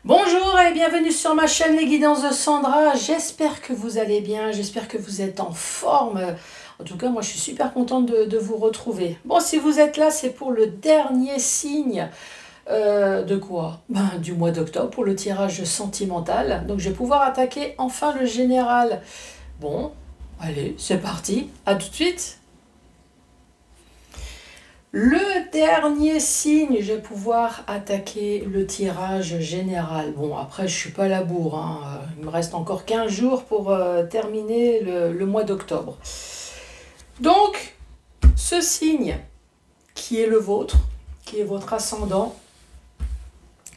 Bonjour et bienvenue sur ma chaîne Les Guidances de Sandra. J'espère que vous allez bien, j'espère que vous êtes en forme. En tout cas, moi je suis super contente de vous retrouver. Bon, si vous êtes là, c'est pour le dernier signe de quoi? Du mois d'octobre pour le tirage sentimental. Donc je vais pouvoir attaquer enfin le général. Bon, allez, c'est parti. À tout de suite. Le dernier signe, je vais pouvoir attaquer le tirage général. Bon, après, je suis pas à la bourre, hein. Il me reste encore 15 jours pour terminer le mois d'octobre. Donc, ce signe qui est le vôtre, qui est votre ascendant,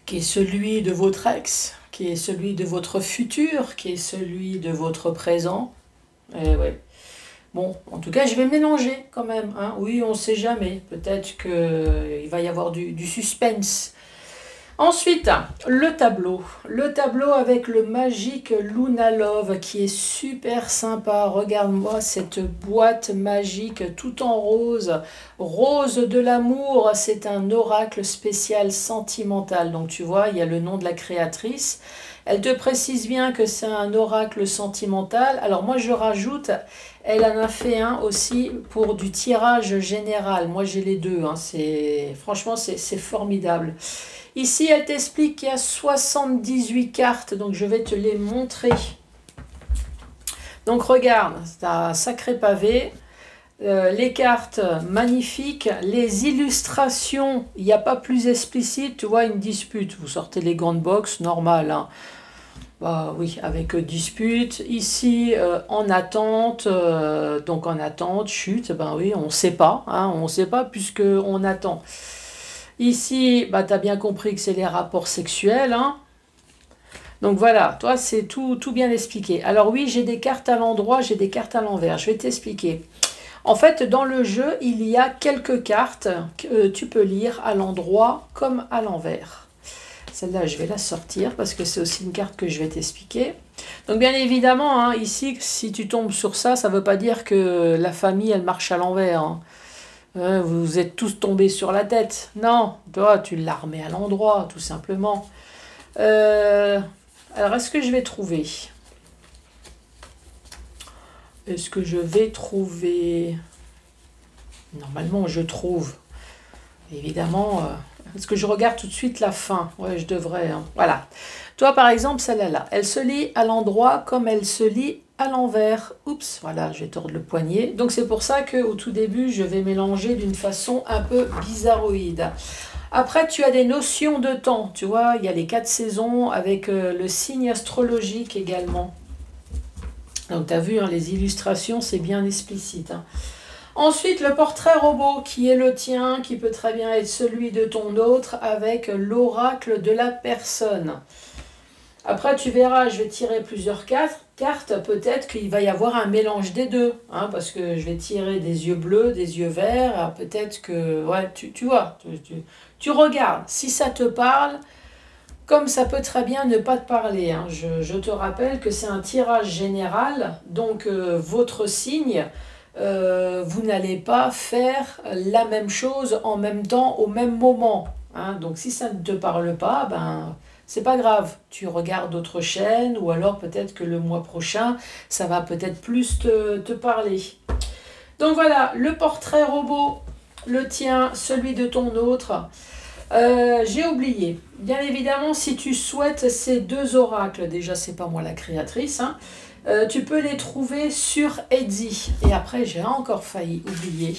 qui est celui de votre ex, qui est celui de votre futur, qui est celui de votre présent. Eh ouais. Bon, en tout cas, je vais mélanger quand même, hein. Oui, on ne sait jamais. Peut-être qu'il va y avoir du suspense. Ensuite, le tableau. Le tableau avec le magique Luna Love qui est super sympa. Regarde-moi cette boîte magique tout en rose. Rose de l'amour, c'est un oracle spécial sentimental. Donc tu vois, il y a le nom de la créatrice. Elle te précise bien que c'est un oracle sentimental. Alors moi je rajoute, elle en a fait un aussi pour du tirage général. Moi j'ai les deux, hein. Franchement c'est formidable. Ici elle t'explique qu'il y a 78 cartes, donc je vais te les montrer. Donc regarde, c'est un sacré pavé. Les cartes magnifiques, les illustrations, il n'y a pas plus explicite, tu vois, une dispute, vous sortez les grandes box, normal, hein. Bah, oui, avec dispute, ici en attente, donc en attente, chute, ben oui, on ne sait pas, hein, on ne sait pas puisque on attend. Ici, bah, tu as bien compris que c'est les rapports sexuels, hein. Donc voilà, toi c'est tout bien expliqué. Alors oui, j'ai des cartes à l'endroit, j'ai des cartes à l'envers, je vais t'expliquer. En fait, dans le jeu, il y a quelques cartes que tu peux lire à l'endroit comme à l'envers. Celle-là, je vais la sortir parce que c'est aussi une carte que je vais t'expliquer. Donc bien évidemment, hein, ici, si tu tombes sur ça, ça ne veut pas dire que la famille, elle marche à l'envers, hein. Vous êtes tous tombés sur la tête. Non, toi, tu l'as remis à l'endroit, tout simplement. Alors, est-ce que je vais trouver? Est-ce que je vais trouver? Normalement, je trouve. Évidemment, est-ce que je regarde tout de suite la fin? Ouais, je devrais, hein. Voilà. Toi, par exemple, celle-là, elle se lit à l'endroit comme elle se lit à l'envers. Oups, voilà, je vais tordre le poignet. Donc, c'est pour ça qu'au tout début, je vais mélanger d'une façon un peu bizarroïde. Après, tu as des notions de temps. Tu vois, il y a les 4 saisons avec le signe astrologique également. Donc, tu as vu, hein, les illustrations, c'est bien explicite, hein. Ensuite, le portrait robot qui est le tien, qui peut très bien être celui de ton autre avec l'oracle de la personne. Après, tu verras, je vais tirer plusieurs cartes. Peut-être qu'il va y avoir un mélange des deux, hein, parce que je vais tirer des yeux bleus, des yeux verts. Peut-être que, ouais, tu vois, tu regardes. Si ça te parle, comme ça peut très bien ne pas te parler, hein. Je te rappelle que c'est un tirage général, donc votre signe... vous n'allez pas faire la même chose en même temps, au même moment, hein. Donc si ça ne te parle pas, ben c'est pas grave. Tu regardes d'autres chaînes ou alors peut-être que le mois prochain, ça va peut-être plus te parler. Donc voilà, le portrait robot, le tien, celui de ton autre. J'ai oublié. Bien évidemment, si tu souhaites ces deux oracles, déjà c'est pas moi la créatrice, hein, tu peux les trouver sur Etsy. Et après, j'ai encore failli oublier.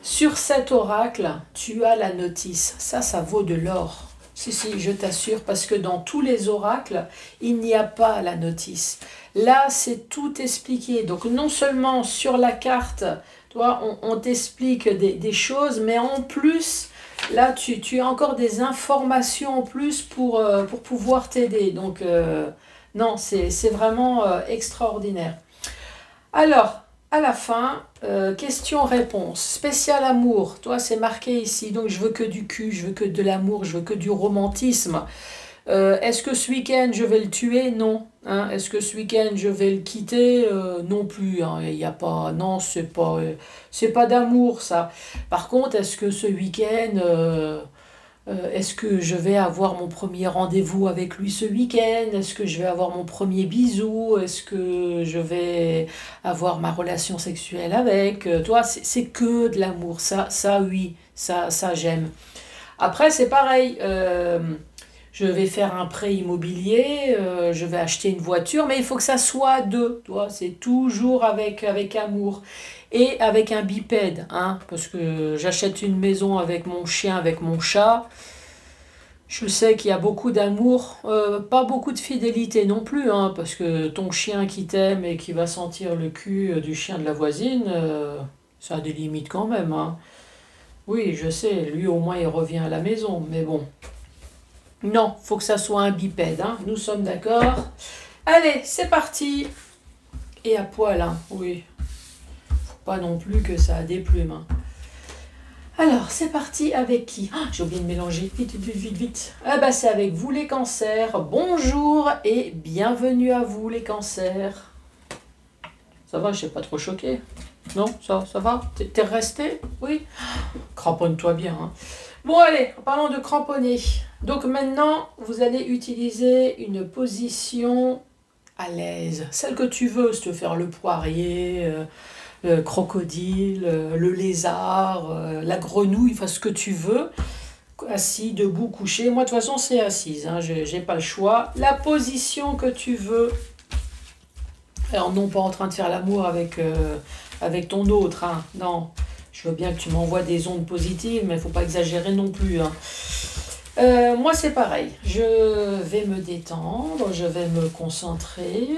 Sur cet oracle, tu as la notice. Ça vaut de l'or. Si, je t'assure, parce que dans tous les oracles, il n'y a pas la notice. Là, c'est tout expliqué. Donc, non seulement sur la carte, toi, on t'explique des choses, mais en plus, là, tu as encore des informations en plus pour pouvoir t'aider. Donc, non, c'est vraiment extraordinaire. Alors, à la fin, question-réponse. Spécial amour. Toi, c'est marqué ici. Donc, je veux que du cul, je veux que de l'amour, je veux que du romantisme. Est-ce que ce week-end, je vais le tuer? Non. Hein? Est-ce que ce week-end, je vais le quitter? Non plus. Hein. Il y a pas... Non, c'est pas d'amour, ça. Par contre, est-ce que ce week-end... Est-ce que je vais avoir mon premier rendez-vous avec lui ce week-end? Est-ce que je vais avoir mon premier bisou? Est-ce que je vais avoir ma relation sexuelle avec? Toi, c'est que de l'amour. Ça, oui, ça j'aime. Après, c'est pareil. Je vais faire un prêt immobilier, je vais acheter une voiture, mais il faut que ça soit deux. Toi, c'est toujours avec amour. Et avec un bipède, hein, parce que j'achète une maison avec mon chien, avec mon chat. Je sais qu'il y a beaucoup d'amour, pas beaucoup de fidélité non plus, hein, parce que ton chien qui t'aime et qui va sentir le cul du chien de la voisine, ça a des limites quand même, hein. Oui, je sais, lui au moins il revient à la maison, mais bon. Non, faut que ça soit un bipède, hein, nous sommes d'accord. Allez, c'est parti. Et à poil, hein, oui. Faut pas non plus que ça a des plumes, hein. Alors, c'est parti avec qui? Ah, j'ai oublié de mélanger. Vite, vite, vite, vite, vite. Ah bah c'est avec vous les cancers. Bonjour et bienvenue à vous les cancers. Ça va, je suis pas trop choquée. Non, ça va? T'es resté? Oui? Cramponne-toi bien, hein. Bon allez, en parlant de cramponner. Donc maintenant, vous allez utiliser une position à l'aise. Celle que tu veux, si tu veux faire le poirier, le crocodile, le lézard, la grenouille, enfin ce que tu veux. Assis, debout, couché. Moi, de toute façon, c'est assise, hein, j'ai pas le choix. La position que tu veux. Alors, non pas en train de faire l'amour avec ton autre, hein. Non, je veux bien que tu m'envoies des ondes positives, mais il faut pas exagérer non plus, hein. Moi, c'est pareil. Je vais me détendre, je vais me concentrer,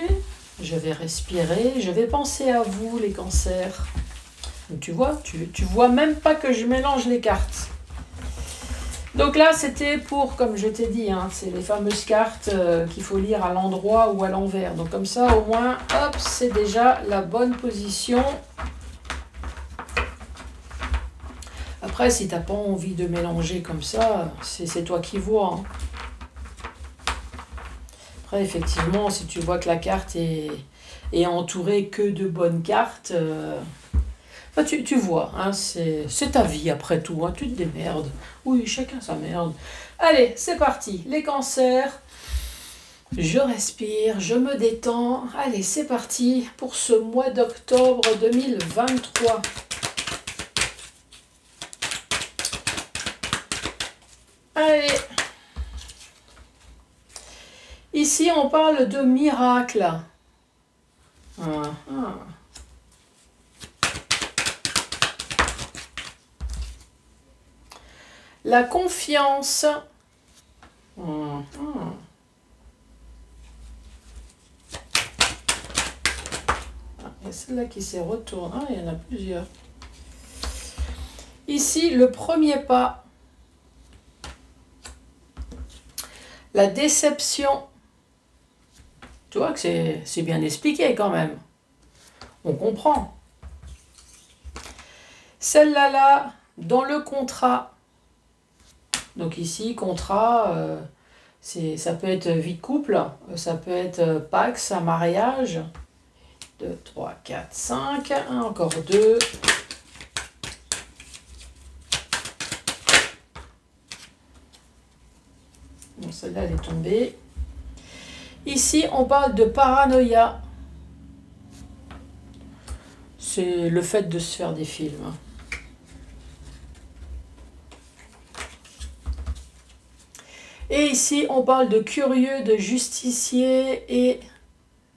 je vais respirer, je vais penser à vous, les cancers. Donc, tu vois, tu vois même pas que je mélange les cartes. Donc là, c'était pour, comme je t'ai dit, hein, c'est les fameuses cartes qu'il faut lire à l'endroit ou à l'envers. Donc comme ça, au moins, hop, c'est déjà la bonne position. Après, si t'as pas envie de mélanger comme ça, c'est toi qui vois, hein. Après, effectivement, si tu vois que la carte est entourée que de bonnes cartes, enfin, tu vois, hein, c'est ta vie après tout, hein, tu te démerdes. Oui, chacun sa merde. Allez, c'est parti, les cancers. Je respire, je me détends. Allez, c'est parti pour ce mois d'octobre 2023. Allez. Ici, on parle de miracle. La confiance. Il y a celle-là qui s'est retournée. Ah, il y en a plusieurs. Ici, le premier pas. La déception. Tu vois que c'est bien expliqué quand même. On comprend. Celle-là, là, dans le contrat. Donc ici, contrat, ça peut être vie de couple, ça peut être Pax, un mariage. 2, 3, 4, 5, encore 2. Bon, celle-là, elle est tombée. Ici, on parle de paranoïa. C'est le fait de se faire des films. Et ici, on parle de curieux, de justicier et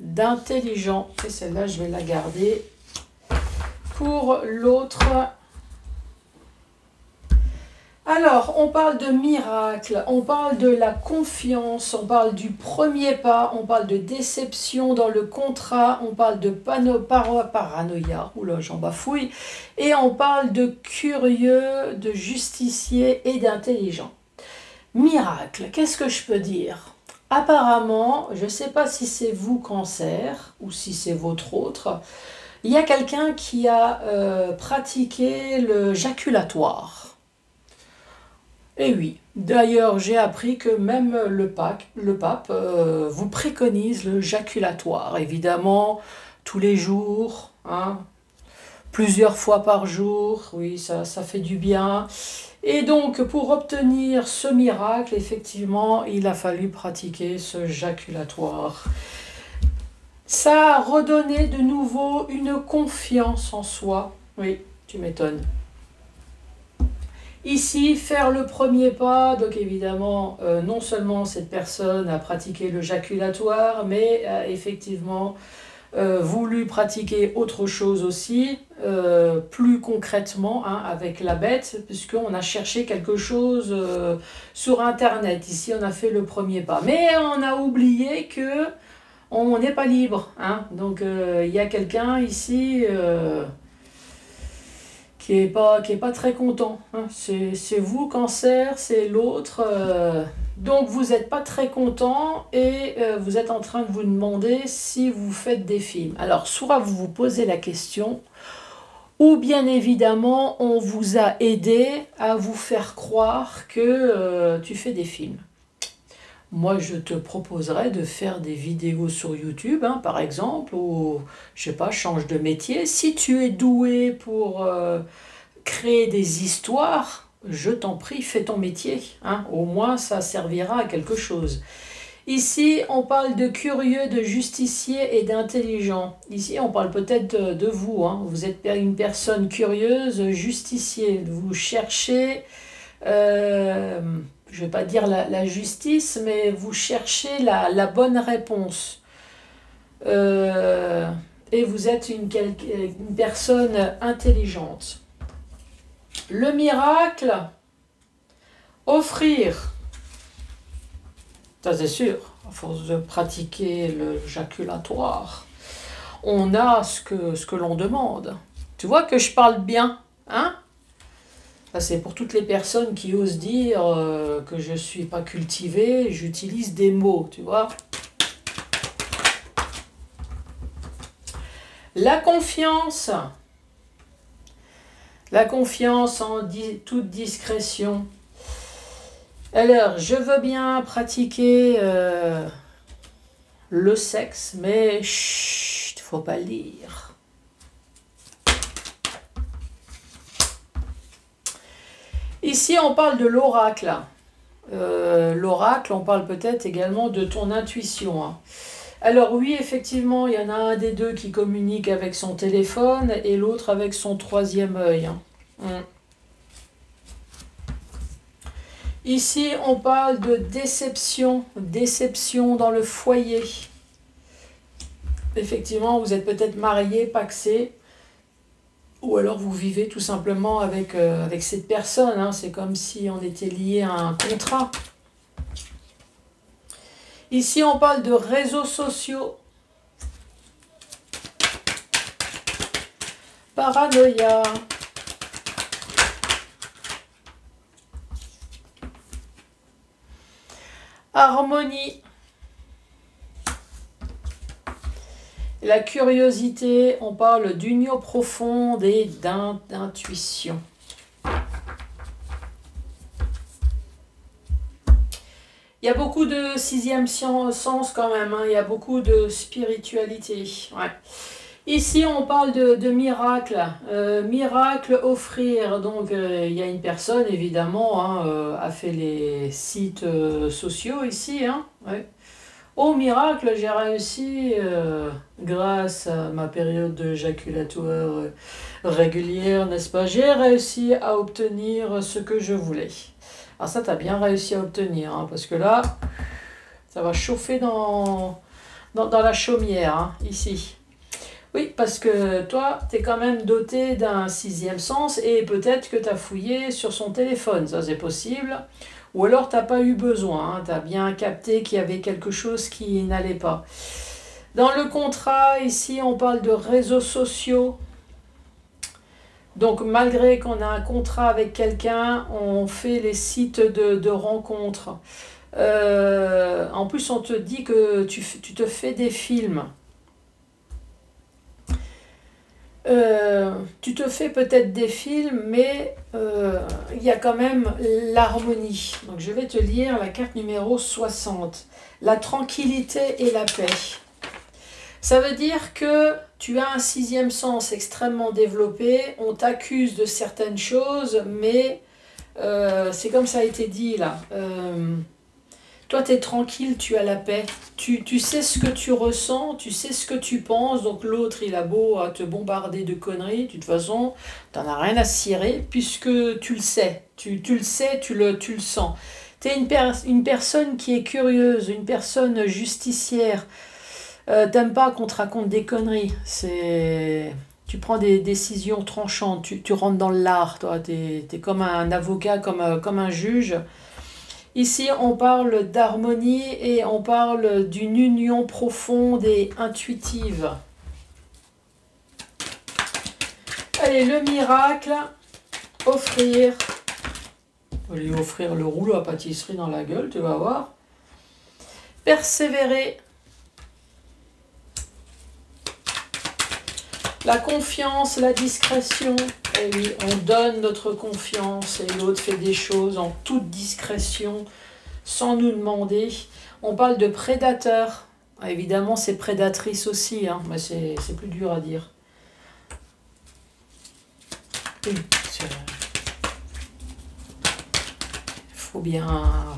d'intelligent. Et celle-là, je vais la garder pour l'autre. Alors, on parle de miracle, on parle de la confiance, on parle du premier pas, on parle de déception dans le contrat, on parle de paranoïa, oula, j'en bafouille, et on parle de curieux, de justicier et d'intelligent. Miracle, qu'est-ce que je peux dire? Apparemment, je ne sais pas si c'est vous, cancer, ou si c'est votre autre, il y a quelqu'un qui a pratiqué le jaculatoire. Et oui, d'ailleurs, j'ai appris que même le pape vous préconise le jaculatoire. Évidemment, tous les jours, hein, plusieurs fois par jour, oui, ça fait du bien. Et donc, pour obtenir ce miracle, effectivement, il a fallu pratiquer ce jaculatoire. Ça a redonné de nouveau une confiance en soi. Oui, tu m'étonnes. Ici, faire le premier pas, donc évidemment, non seulement cette personne a pratiqué le jaculatoire, mais a effectivement voulu pratiquer autre chose aussi, plus concrètement, hein, avec la bête, puisqu'on a cherché quelque chose sur Internet. Ici, on a fait le premier pas. Mais on a oublié que on n'est pas libre. Hein. Donc, il y a quelqu'un ici qui est pas très content. Hein. C'est vous, Cancer, c'est l'autre. Donc, vous n'êtes pas très content et vous êtes en train de vous demander si vous faites des films. Alors, soit vous vous posez la question, ou bien évidemment, on vous a aidé à vous faire croire que tu fais des films. Moi, je te proposerais de faire des vidéos sur YouTube, hein, par exemple, ou, je sais pas, change de métier. Si tu es doué pour créer des histoires, je t'en prie, fais ton métier. Hein. Au moins, ça servira à quelque chose. Ici, on parle de curieux, de justicier et d'intelligent. Ici, on parle peut-être de vous. Hein. Vous êtes une personne curieuse, justicier. Vous cherchez... je ne vais pas dire la justice, mais vous cherchez la bonne réponse. Et vous êtes une personne intelligente. Le miracle, offrir. Ça c'est sûr, à force de pratiquer le jaculatoire, on a ce que l'on demande. Tu vois que je parle bien, hein? C'est pour toutes les personnes qui osent dire que je ne suis pas cultivée, j'utilise des mots, tu vois. La confiance en toute discrétion. Alors, je veux bien pratiquer le sexe, mais chut, faut pas le dire. Ici, on parle de l'oracle. L'oracle, on parle peut-être également de ton intuition. Hein. Alors oui, effectivement, il y en a un des deux qui communique avec son téléphone et l'autre avec son troisième œil. Hein. Ici, on parle de déception dans le foyer. Effectivement, vous êtes peut-être marié, pacsé, ou alors vous vivez tout simplement avec cette personne. Hein. C'est comme si on était lié à un contrat. Ici, on parle de réseaux sociaux. Paranoïa. Harmonie. La curiosité, on parle d'union profonde et d'intuition. Il y a beaucoup de sixième sens quand même, hein. Il y a beaucoup de spiritualité. Ouais. Ici, on parle de miracle. Miracle offrir. Donc, il y a une personne, évidemment, hein, a fait les sites sociaux ici. Hein. Ouais. Oh, miracle, j'ai réussi, grâce à ma période jaculatoire régulière, n'est-ce pas? J'ai réussi à obtenir ce que je voulais. Alors ça, tu as bien réussi à obtenir, hein, parce que là, ça va chauffer dans la chaumière, hein, ici. Oui, parce que toi, tu es quand même doté d'un sixième sens et peut-être que tu as fouillé sur son téléphone, ça c'est possible. Ou alors tu n'as pas eu besoin, hein, tu as bien capté qu'il y avait quelque chose qui n'allait pas. Dans le contrat, ici, on parle de réseaux sociaux. Donc, malgré qu'on a un contrat avec quelqu'un, on fait les sites de rencontres. En plus, on te dit que tu te fais des films. Tu te fais peut-être des films, mais il y a quand même l'harmonie. Donc, je vais te lire la carte numéro 60. La tranquillité et la paix. Ça veut dire que tu as un sixième sens extrêmement développé, on t'accuse de certaines choses, mais C'est comme ça a été dit là. Toi, tu es tranquille, tu as la paix. Tu sais ce que tu ressens, tu sais ce que tu penses. Donc l'autre, il a beau à te bombarder de conneries. De toute façon, tu n'en as rien à cirer puisque tu le sais. Tu le sais, tu le sens. Tu es une personne qui est curieuse, une personne justicière. T'aimes pas qu'on te raconte des conneries. Tu prends des décisions tranchantes. Tu rentres dans l'art, toi. Tu es comme un avocat, comme un juge. Ici, on parle d'harmonie et on parle d'une union profonde et intuitive. Allez, le miracle, offrir. On va lui offrir le rouleau à pâtisserie dans la gueule, tu vas voir. Persévérer. La confiance, la discrétion. Et oui, on donne notre confiance et l'autre fait des choses en toute discrétion, sans nous demander. On parle de prédateur. Ah, évidemment, c'est prédatrice aussi, hein, mais c'est plus dur à dire. Oui,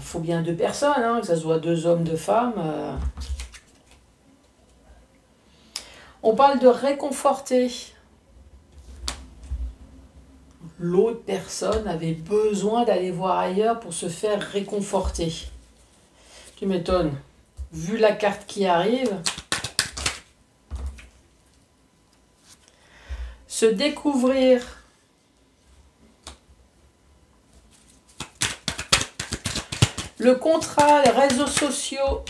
faut bien deux personnes, hein, que ce soit deux hommes, deux femmes. On parle de réconforter. L'autre personne avait besoin d'aller voir ailleurs pour se faire réconforter. Tu m'étonnes. Vu la carte qui arrive, se découvrir. Le contrat, les réseaux sociaux,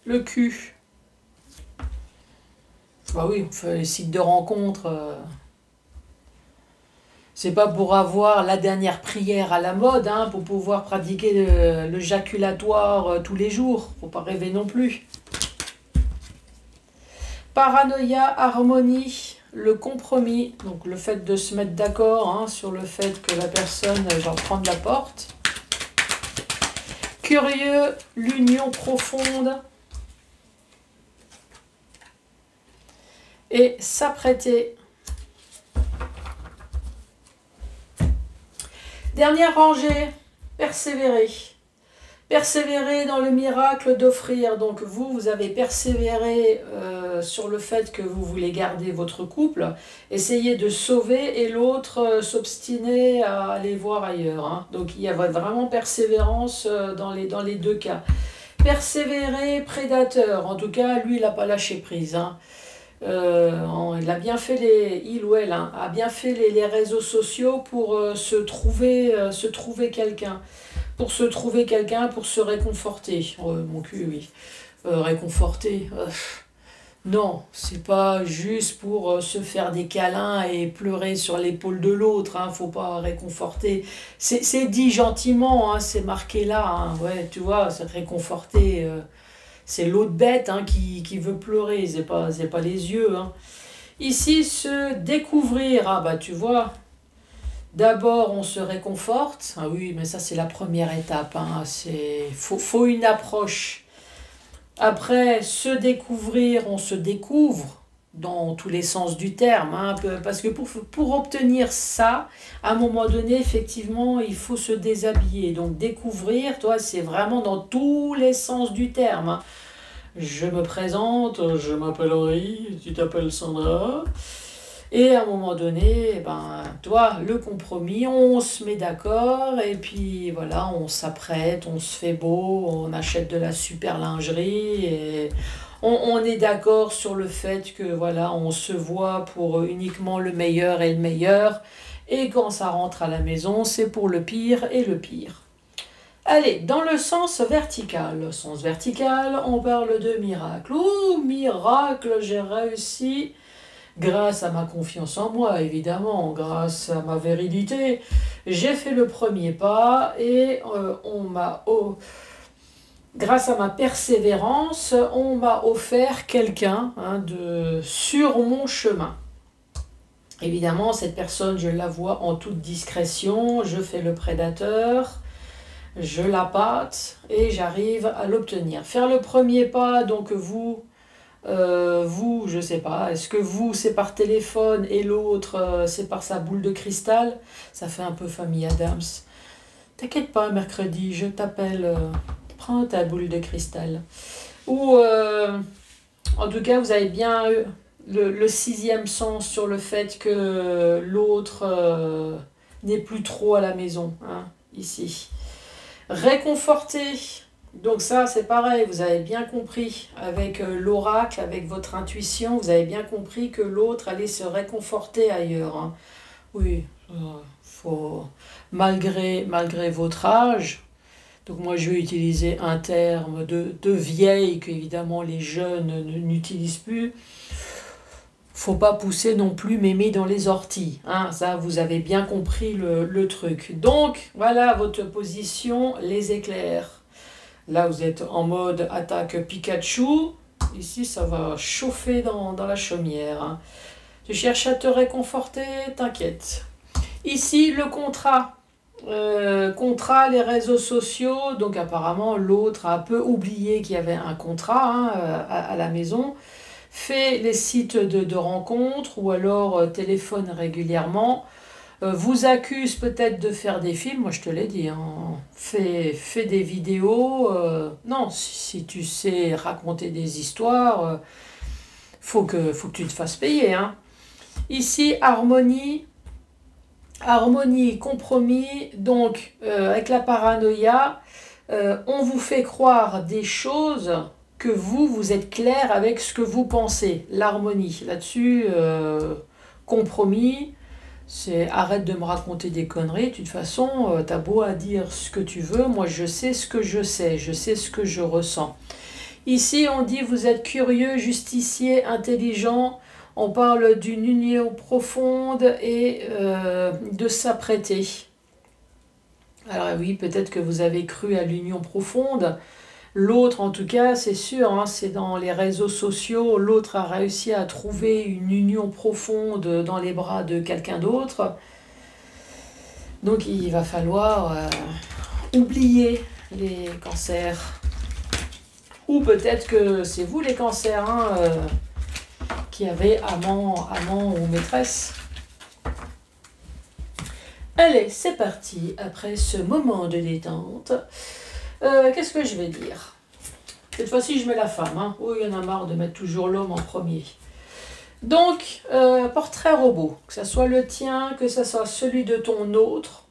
le cul. Bah oui, on fait les sites de rencontres. C'est pas pour avoir la dernière prière à la mode, hein, pour pouvoir pratiquer le jaculatoire tous les jours. Faut pas rêver non plus. Paranoïa, harmonie, le compromis. Donc le fait de se mettre d'accord, hein, sur le fait que la personne va prendre la porte. Curieux, l'union profonde. Et s'apprêter. Dernière rangée, persévérer. Persévérer dans le miracle d'offrir. Donc vous avez persévéré sur le fait que vous voulez garder votre couple. Essayez de sauver et l'autre s'obstiner à aller voir ailleurs, hein. Donc il y a vraiment persévérance dans les deux cas. Persévérer, prédateur. En tout cas, lui, il n'a pas lâché prise, hein. Il a bien fait il ou elle, hein, a bien fait les réseaux sociaux pour se trouver quelqu'un. Pour se trouver quelqu'un, pour se réconforter. Mon cul, oui. Réconforter. Non, c'est pas juste pour se faire des câlins et pleurer sur l'épaule de l'autre, hein, faut pas réconforter. C'est dit gentiment, hein, c'est marqué là, hein, ouais, tu vois, c'est réconforter. C'est l'autre bête, hein, qui veut pleurer, c'est pas les yeux, hein. Ici, se découvrir, ah bah tu vois, d'abord on se réconforte, ah oui, mais ça c'est la première étape, hein, faut une approche. Après, se découvrir, on se découvre dans tous les sens du terme, hein, parce que pour obtenir ça, à un moment donné, effectivement, il faut se déshabiller. Donc découvrir, toi, c'est vraiment dans tous les sens du terme, hein. Je me présente, je m'appelle Henri, tu t'appelles Sandra. Et à un moment donné, ben, toi, le compromis, on se met d'accord et puis voilà, on s'apprête, on se fait beau, on achète de la super lingerie et on est d'accord sur le fait que voilà, on se voit pour uniquement le meilleur et le meilleur. Et quand ça rentre à la maison, c'est pour le pire et le pire. Allez, dans le sens vertical. Le sens vertical, on parle de miracle. Ouh, miracle, j'ai réussi. Grâce à ma confiance en moi, évidemment, grâce à ma virilité, j'ai fait le premier pas et grâce à ma persévérance, on m'a offert quelqu'un, hein, sur mon chemin. Évidemment, cette personne, je la vois en toute discrétion, je fais le prédateur, je la pâte et j'arrive à l'obtenir. Faire le premier pas, donc vous, Vous, je sais pas, est-ce que vous, c'est par téléphone et l'autre, c'est par sa boule de cristal? Ça fait un peu famille Adams. T'inquiète pas, mercredi, je t'appelle, prends ta boule de cristal. Ou, en tout cas, vous avez bien eu le sixième sens sur le fait que l'autre n'est plus trop à la maison, hein, ici. Réconforter. Donc ça, c'est pareil, vous avez bien compris avec l'oracle, avec votre intuition, vous avez bien compris que l'autre allait se réconforter ailleurs, hein. Oui, faut, malgré votre âge, donc moi je vais utiliser un terme de vieille que évidemment les jeunes n'utilisent plus. Faut pas pousser non plus mémé dans les orties, hein, ça vous avez bien compris le truc. Donc voilà votre position, les éclairs. Là vous êtes en mode attaque Pikachu, ici ça va chauffer dans la chaumière, hein. Tu cherches à te réconforter, t'inquiète. Ici le contrat. Contrat, les réseaux sociaux, donc apparemment l'autre a un peu oublié qu'il y avait un contrat, hein, à la maison, fait les sites de rencontres ou alors téléphone régulièrement, vous accuse peut-être de faire des films, moi je te l'ai dit, hein, fais des vidéos, non, si tu sais raconter des histoires, faut que tu te fasses payer, hein. Ici, harmonie. Harmonie, compromis, donc avec la paranoïa, on vous fait croire des choses que vous êtes clair avec ce que vous pensez. L'harmonie, là-dessus, compromis, c'est arrête de me raconter des conneries, de toute façon, t'as beau à dire ce que tu veux, moi je sais ce que je sais ce que je ressens. Ici, on dit vous êtes curieux, justicier, intelligent. On parle d'une union profonde et de s'apprêter. Alors oui, peut-être que vous avez cru à l'union profonde. L'autre, en tout cas, c'est sûr, hein, c'est dans les réseaux sociaux. L'autre a réussi à trouver une union profonde dans les bras de quelqu'un d'autre. Donc il va falloir oublier les cancers. Ou peut-être que c'est vous les cancers, hein, qui avez amant ou maîtresse. Allez, c'est parti, après ce moment de détente. Qu'est-ce que je vais dire? Cette fois-ci, je mets la femme, hein. Oh, il y en a marre de mettre toujours l'homme en premier. Donc, portrait robot, que ce soit le tien, que ce soit celui de ton autre,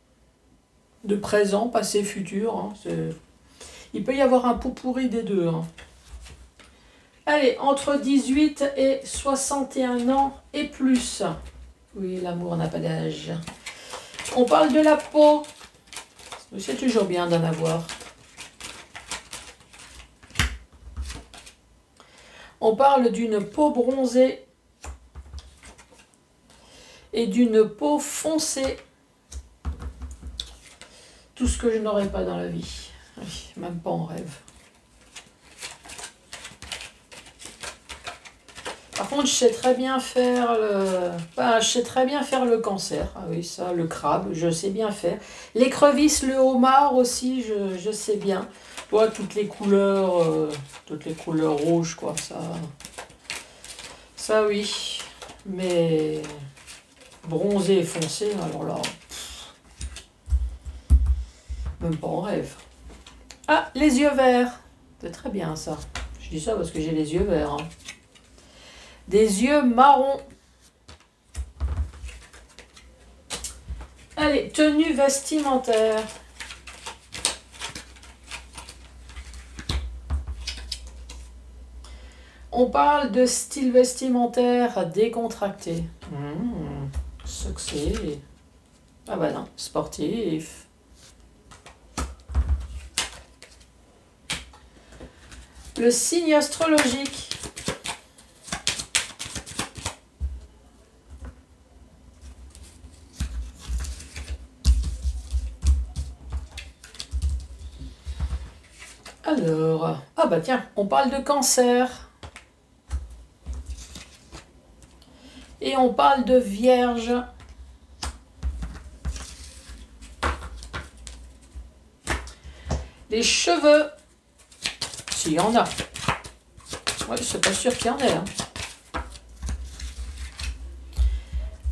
de présent, passé, futur, hein, il peut y avoir un pot pourri des deux, hein. Allez, entre 18 et 61 ans et plus. Oui, l'amour n'a pas d'âge. On parle de la peau. C'est toujours bien d'en avoir. On parle d'une peau bronzée et d'une peau foncée. Tout ce que je n'aurais pas dans la vie. Même pas en rêve. Par contre, je sais très bien faire le cancer. Ah oui, ça, le crabe, je sais bien faire. L'écrevisse, le homard aussi, je sais bien. Toi, toutes les couleurs rouges, quoi, ça oui. Mais bronzé et foncé, alors là, même pas en rêve. Ah, les yeux verts. C'est très bien, ça. Je dis ça parce que j'ai les yeux verts, hein. Des yeux marrons. Allez, tenue vestimentaire. On parle de style vestimentaire décontracté. Succès. Ah bah non, sportif. Le signe astrologique. Alors, ah bah tiens, on parle de cancer. Et on parle de vierge. Les cheveux, s'il y en a. Oui, c'est pas sûr qu'il y en ait. Hein.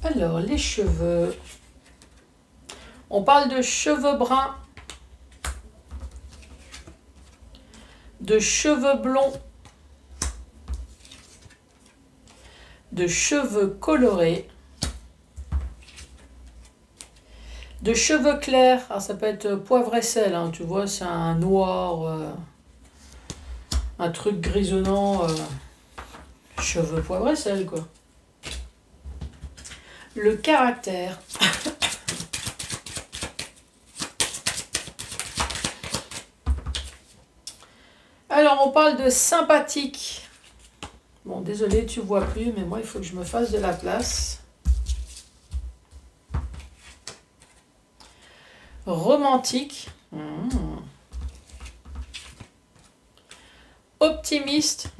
Alors, les cheveux. On parle de cheveux bruns, de cheveux blonds, de cheveux colorés, de cheveux clairs. Alors, ça peut être poivre et sel, hein, tu vois, c'est un noir, un truc grisonnant, cheveux poivre et sel, quoi. Le caractère. Alors, on parle de sympathique. Bon, désolé, tu vois plus, mais moi, il faut que je me fasse de la place. Romantique. Optimiste.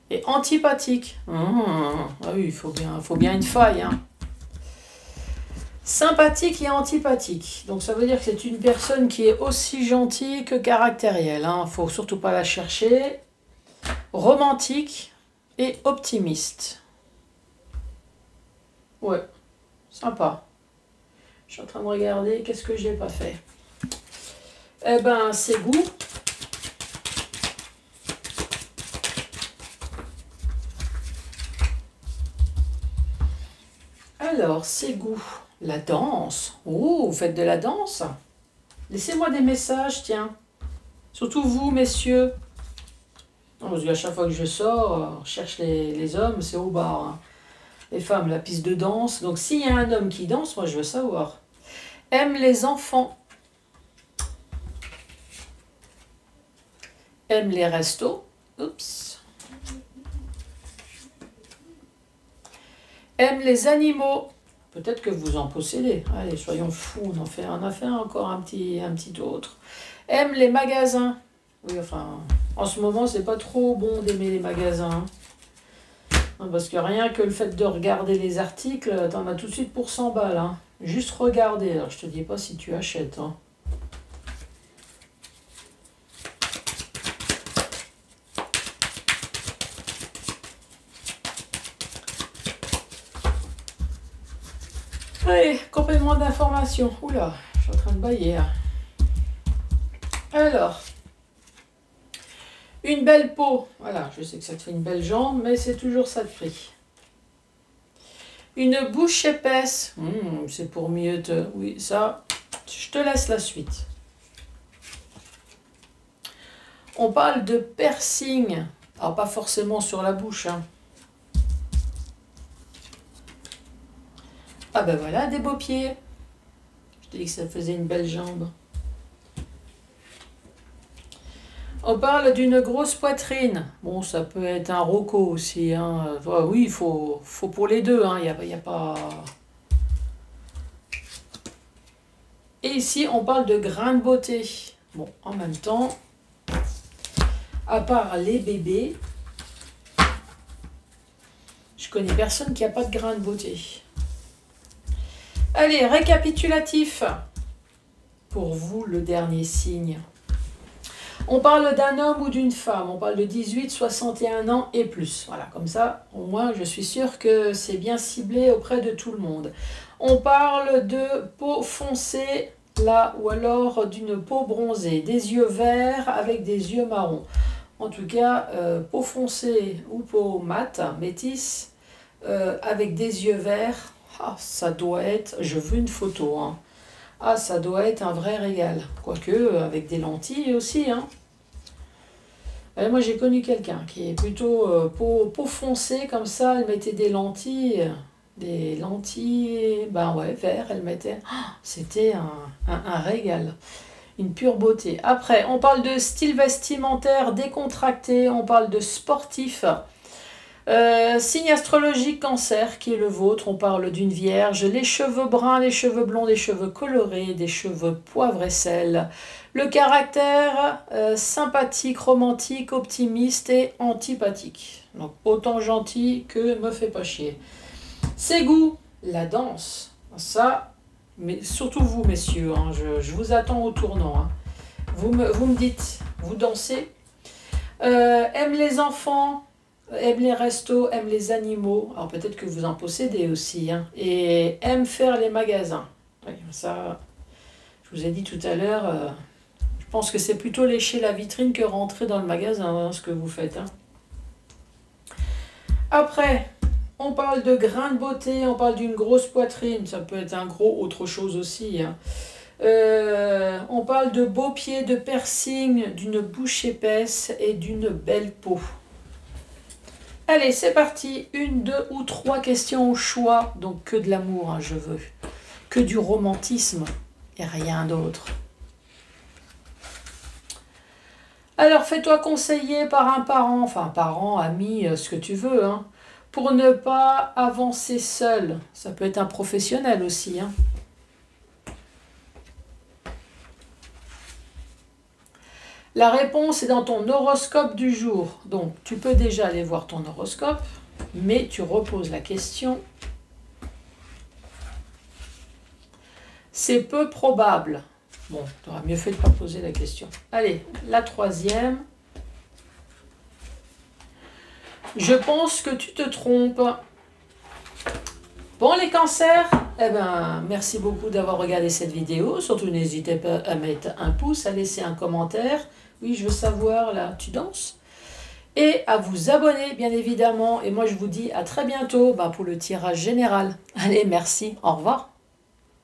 Et antipathique. Ah oui, il faut bien une faille. Hein. Sympathique et antipathique. Donc ça veut dire que c'est une personne qui est aussi gentille que caractérielle. Il ne faut surtout pas la chercher. Romantique et optimiste. Ouais, sympa. Je suis en train de regarder qu'est-ce que j'ai pas fait. Eh ben, c'est goût. Alors, c'est goût. La danse. Oh, vous faites de la danse? Laissez-moi des messages, tiens. Surtout vous, messieurs. Non, parce qu'à chaque fois que je sors, on cherche les hommes, c'est au bar. Hein. Les femmes, la piste de danse. Donc, s'il y a un homme qui danse, moi, je veux savoir. Aime les enfants. Aime les restos. Oups. Aime les animaux. Peut-être que vous en possédez. Allez, soyons fous, on a fait encore un petit autre. Aime les magasins. Oui, enfin, en ce moment, c'est pas trop bon d'aimer les magasins. Hein. Parce que rien que le fait de regarder les articles, t'en as tout de suite pour 100 balles. Hein. Juste regarder. Alors, je te dis pas si tu achètes. Hein. Allez, complément d'information. Oula, je suis en train de bailler. Alors, une belle peau. Voilà, je sais que ça te fait une belle jambe, mais c'est toujours ça de prix. Une bouche épaisse. C'est pour mieux te... Oui, ça, je te laisse la suite. On parle de piercing. Alors, pas forcément sur la bouche, hein. Ah ben voilà, des beaux pieds. Je t'ai dit que ça faisait une belle jambe. On parle d'une grosse poitrine. Bon, ça peut être un roco aussi. Hein. Oui, il faut pour les deux. Hein. Y a pas... Et ici, on parle de grain de beauté. Bon, en même temps, à part les bébés, je connais personne qui n'a pas de grain de beauté. Allez, récapitulatif. Pour vous, le dernier signe. On parle d'un homme ou d'une femme. On parle de 18, 61 ans et plus. Voilà, comme ça, au moins, je suis sûre que c'est bien ciblé auprès de tout le monde. On parle de peau foncée, là, ou alors d'une peau bronzée. Des yeux verts avec des yeux marrons. En tout cas, peau foncée ou peau mate, métisse, avec des yeux verts. Ah, ça doit être... Je veux une photo, hein. Ah, ça doit être un vrai régal. Quoique, avec des lentilles aussi, hein. Et moi, j'ai connu quelqu'un qui est plutôt peau foncée, comme ça, elle mettait des lentilles, ben ouais, vert, elle mettait... Ah, c'était un régal, une pure beauté. Après, on parle de style vestimentaire décontracté, on parle de sportif. Signe astrologique cancer qui est le vôtre, on parle d'une vierge, les cheveux bruns, les cheveux blonds, des cheveux colorés, des cheveux poivre et sel, le caractère sympathique, romantique, optimiste et antipathique, donc autant gentil que me fait pas chier. Ses goûts, la danse, ça, mais surtout vous messieurs, hein, je vous attends au tournant, hein. Vous me dites Vous dansez. Aime les enfants, aime les restos, aime les animaux. Alors peut-être que vous en possédez aussi. Hein. Et aime faire les magasins. Oui, ça, je vous ai dit tout à l'heure, je pense que c'est plutôt lécher la vitrine que rentrer dans le magasin, hein, ce que vous faites. Hein. Après, on parle de grains de beauté, on parle d'une grosse poitrine. Ça peut être un gros autre chose aussi. Hein. On parle de beaux pieds, de piercing, d'une bouche épaisse et d'une belle peau. Allez, c'est parti. 1, 2 ou 3 questions au choix. Donc que de l'amour, hein, je veux. Que du romantisme et rien d'autre. Alors, fais-toi conseiller par un parent, enfin parent, ami, ce que tu veux, hein, pour ne pas avancer seul. Ça peut être un professionnel aussi, hein. La réponse est dans ton horoscope du jour. Donc, tu peux déjà aller voir ton horoscope, mais tu reposes la question. C'est peu probable. Bon, tu auras mieux fait de ne pas poser la question. Allez, la troisième. Je pense que tu te trompes. Bon, les cancers, eh ben, merci beaucoup d'avoir regardé cette vidéo. Surtout, n'hésitez pas à mettre un pouce, à laisser un commentaire. Oui, je veux savoir, là, tu danses? Et à vous abonner, bien évidemment. Et moi, je vous dis à très bientôt pour le tirage général. Allez, merci, au revoir.